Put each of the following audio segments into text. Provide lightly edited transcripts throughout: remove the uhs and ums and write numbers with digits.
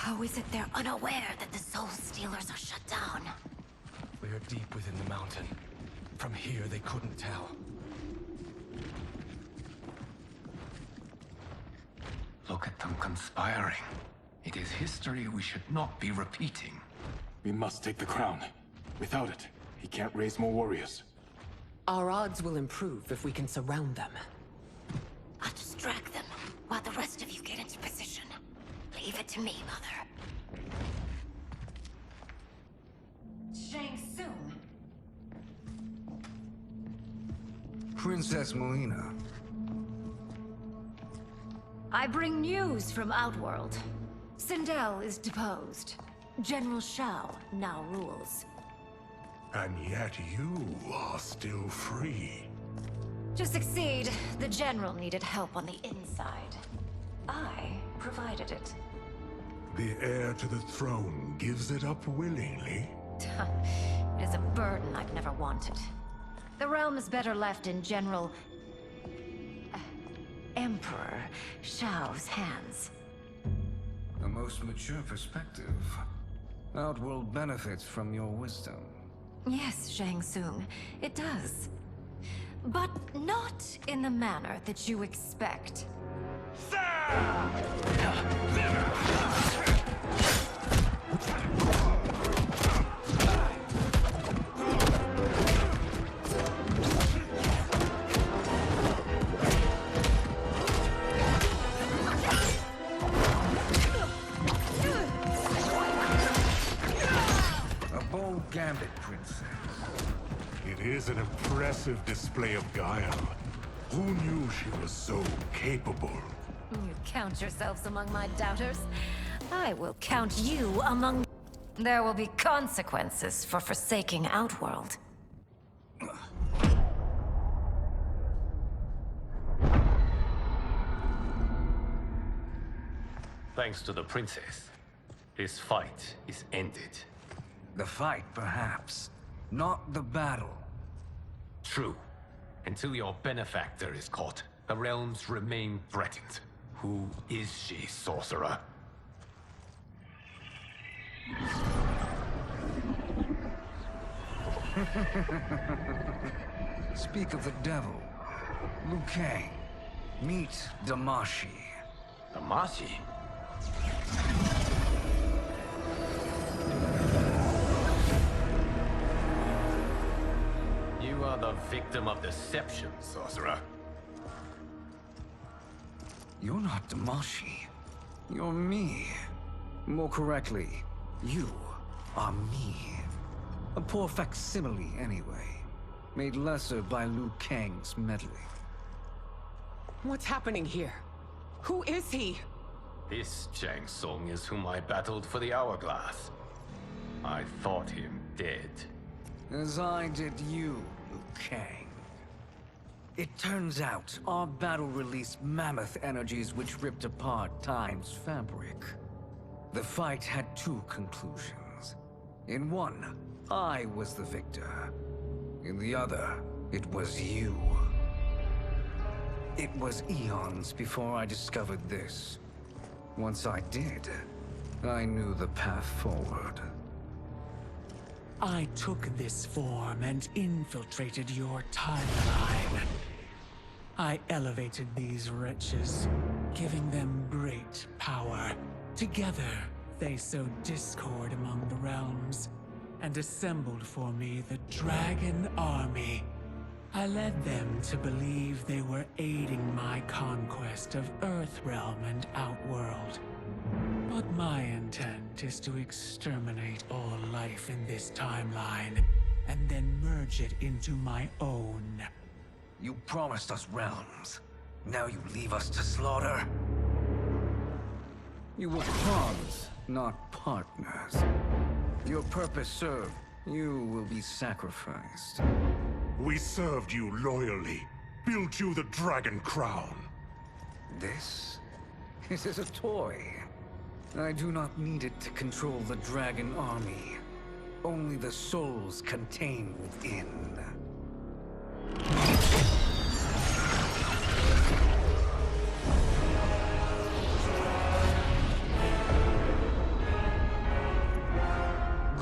How is it they're unaware that the Soul Stealers are shut down? We are deep within the mountain. From here, they couldn't tell. Look at them conspiring. It is history we should not be repeating. We must take the crown. Without it, he can't raise more warriors. Our odds will improve if we can surround them. I'll distract them while the rest of you get into position. Leave it to me, Mother. Shang Tsung. Princess Melina. I bring news from Outworld. Sindel is deposed. General Shao now rules. And yet you are still free. To succeed, the General needed help on the inside. I provided it. The heir to the throne gives it up willingly. It is a burden I've never wanted. The realm is better left in General... Emperor Shao's hands. A most mature perspective. Outworld benefits from your wisdom. Yes, Shang Tsung, it does. But not in the manner that you expect. A bold gambit, Princess. It is an impressive display of guile. Who knew she was so capable? You count yourselves among my doubters. I will count you among... There will be consequences for forsaking Outworld. Thanks to the princess, this fight is ended. The fight, perhaps. Not the battle. True. Until your benefactor is caught, the realms remain threatened. Who is she, sorcerer? Speak of the devil. Liu Kang. Meet Damashi. Damashi? You are the victim of deception, sorcerer. You're not Damashi. You're me. More correctly, you are me. A poor facsimile, anyway. Made lesser by Liu Kang's meddling. What's happening here? Who is he? This Shang Tsung is whom I battled for the Hourglass. I thought him dead. As I did you, Liu Kang. It turns out our battle released mammoth energies which ripped apart time's fabric. The fight had two conclusions. In one, I was the victor. In the other, it was you. It was eons before I discovered this. Once I did, I knew the path forward. I took this form and infiltrated your timeline. I elevated these wretches, giving them great power. Together, they sowed discord among the realms, and assembled for me the Dragon Army. I led them to believe they were aiding my conquest of Earthrealm and Outworld. But my intent is to exterminate all life in this timeline, and then merge it into my own. You promised us realms. Now you leave us to slaughter? You were pawns, not partners. Your purpose served. You will be sacrificed. We served you loyally, built you the Dragon Crown. This is a toy. I do not need it to control the Dragon Army. Only the souls contained within.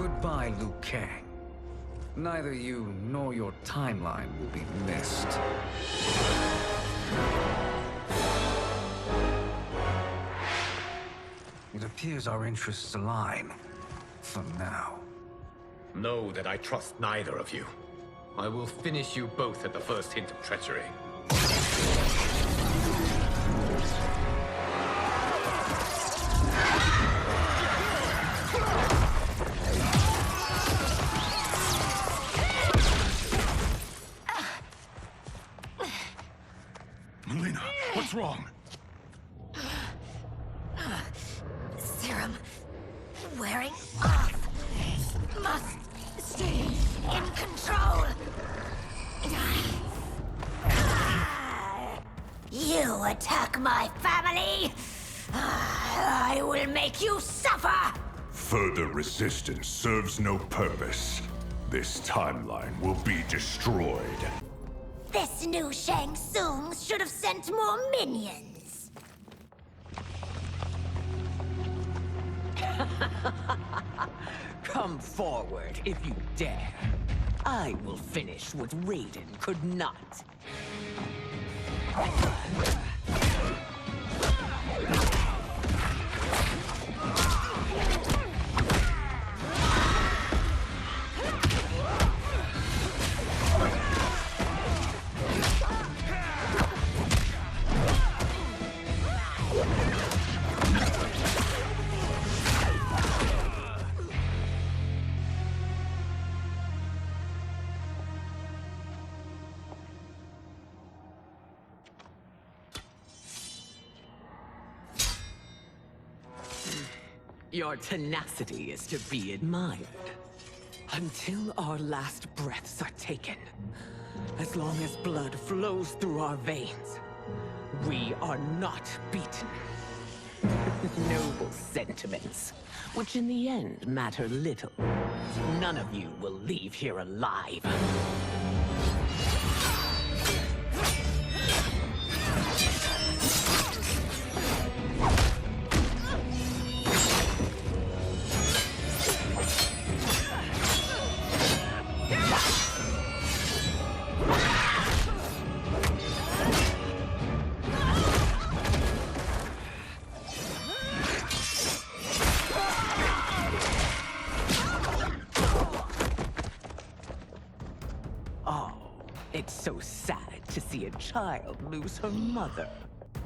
Goodbye, Liu Kang. Neither you nor your timeline will be missed. It appears our interests align. For now. Know that I trust neither of you. I will finish you both at the first hint of treachery. Melina, what's wrong? Serum wearing off. Must stay in control. You attack my family, I will make you suffer! Further resistance serves no purpose. This timeline will be destroyed. This new Shang Tsung should have sent more minions. Come forward if you dare. I will finish what Raiden could not. Your tenacity is to be admired. Until our last breaths are taken. As long as blood flows through our veins, we are not beaten. Noble sentiments, which in the end matter little. None of you will leave here alive. It's so sad to see a child lose her mother.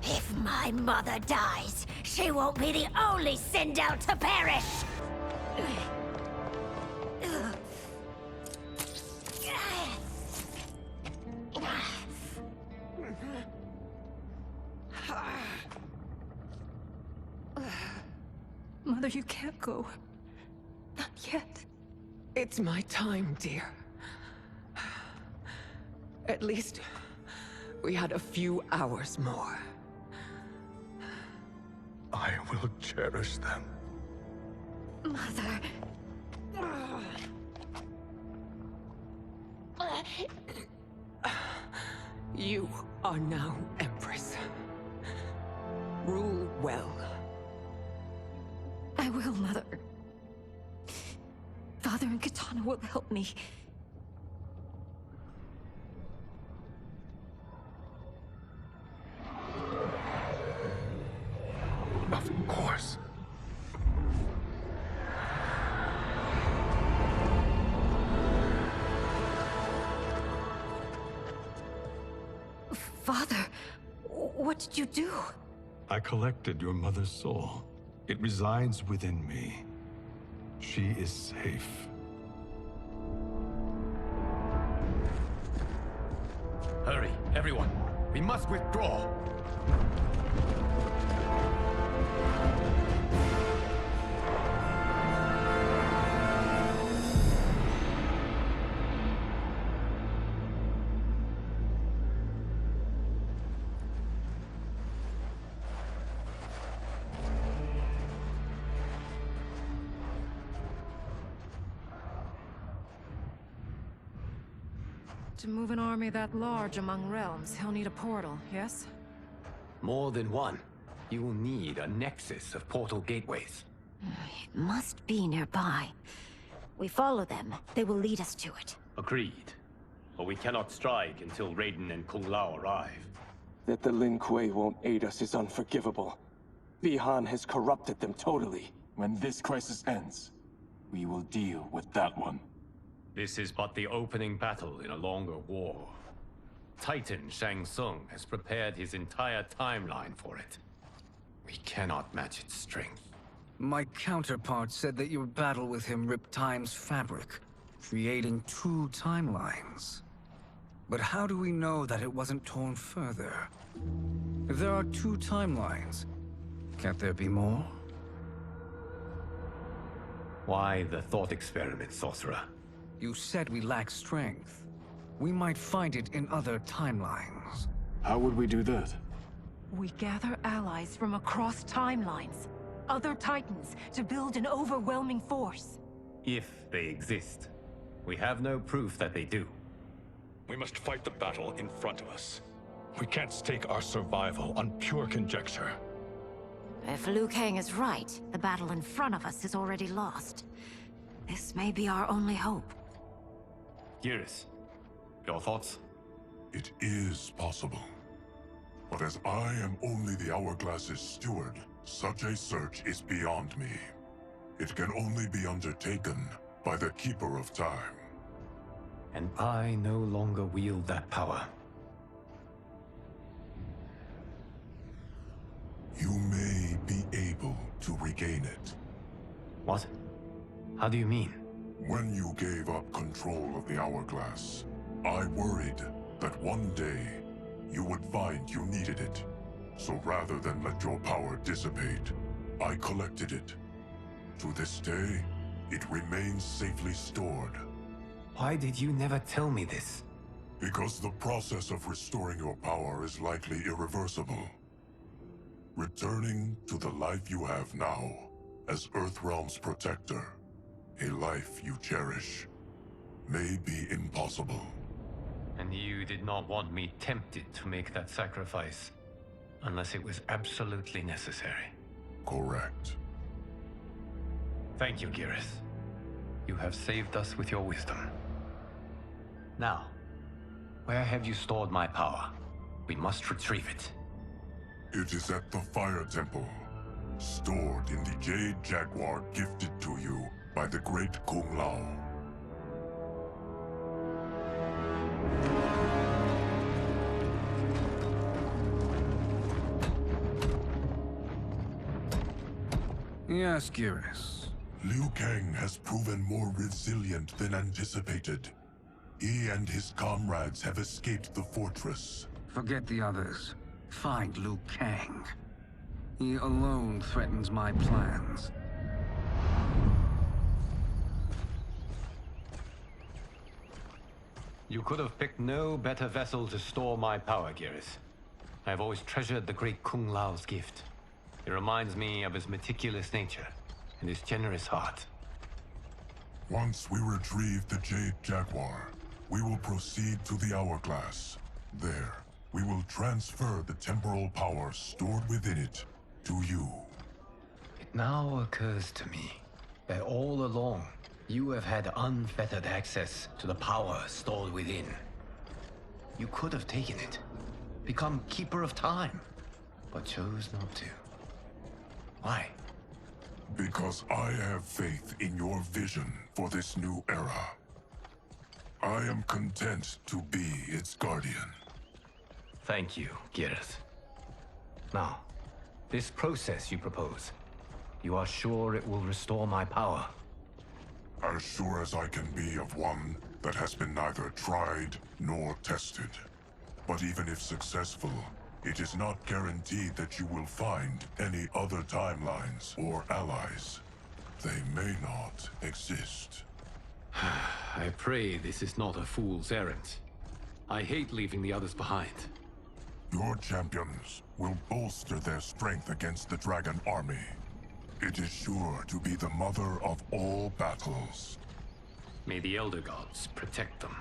If my mother dies, she won't be the only send out to perish! Mother, you can't go. Not yet. It's my time, dear. At least, we had a few hours more. I will cherish them. Mother... You are now Empress. Rule well. I will, Mother. Father and Katana will help me. Of course. Father, what did you do? I collected your mother's soul. It resides within me. She is safe. Hurry, everyone. We must withdraw. To move an army that large among realms, he'll need a portal, yes? More than one. You will need a nexus of portal gateways. It must be nearby. We follow them, they will lead us to it. Agreed. But we cannot strike until Raiden and Kung Lao arrive. That the Lin Kuei won't aid us is unforgivable. Bihan has corrupted them totally. When this crisis ends, we will deal with that one. This is but the opening battle in a longer war. Titan Shang Tsung has prepared his entire timeline for it. We cannot match its strength. My counterpart said that your battle with him ripped time's fabric, creating 2 timelines. But how do we know that it wasn't torn further? If there are 2 timelines, can't there be more? Why the thought experiment, Sorcerer? You said we lack strength. We might find it in other timelines. How would we do that? We gather allies from across timelines, other Titans, to build an overwhelming force. If they exist. We have no proof that they do. We must fight the battle in front of us. We can't stake our survival on pure conjecture. If Liu Kang is right, the battle in front of us is already lost. This may be our only hope. Geras, your thoughts? It is possible. But as I am only the Hourglass's steward, such a search is beyond me. It can only be undertaken by the Keeper of Time. And I no longer wield that power. You may be able to regain it. What? How do you mean? When you gave up control of the Hourglass, I worried that one day you would find you needed it. So rather than let your power dissipate, I collected it. To this day, it remains safely stored. Why did you never tell me this? Because the process of restoring your power is likely irreversible. Returning to the life you have now, as Earthrealm's protector, a life you cherish, may be impossible. And you did not want me tempted to make that sacrifice, unless it was absolutely necessary. Correct. Thank you, Geras. You have saved us with your wisdom. Now, where have you stored my power? We must retrieve it. It is at the Fire Temple, stored in the Jade Jaguar gifted to you by the great Kung Lao. Yes, Geras. Liu Kang has proven more resilient than anticipated. He and his comrades have escaped the fortress. Forget the others. Find Liu Kang. He alone threatens my plans. You could have picked no better vessel to store my power, Geras. I have always treasured the great Kung Lao's gift. It reminds me of his meticulous nature and his generous heart. Once we retrieve the Jade Jaguar, we will proceed to the Hourglass. There, we will transfer the temporal power stored within it to you. It now occurs to me that all along, you have had unfettered access to the power stored within. You could have taken it, become Keeper of Time, but chose not to. Why? Because I have faith in your vision for this new era. I am content to be its guardian. Thank you, Geras. Now, this process you propose, you are sure it will restore my power? As sure as I can be of one that has been neither tried nor tested. But even if successful, it is not guaranteed that you will find any other timelines or allies. They may not exist. I pray this is not a fool's errand. I hate leaving the others behind. Your champions will bolster their strength against the Dragon Army. It is sure to be the mother of all battles. May the Elder Gods protect them.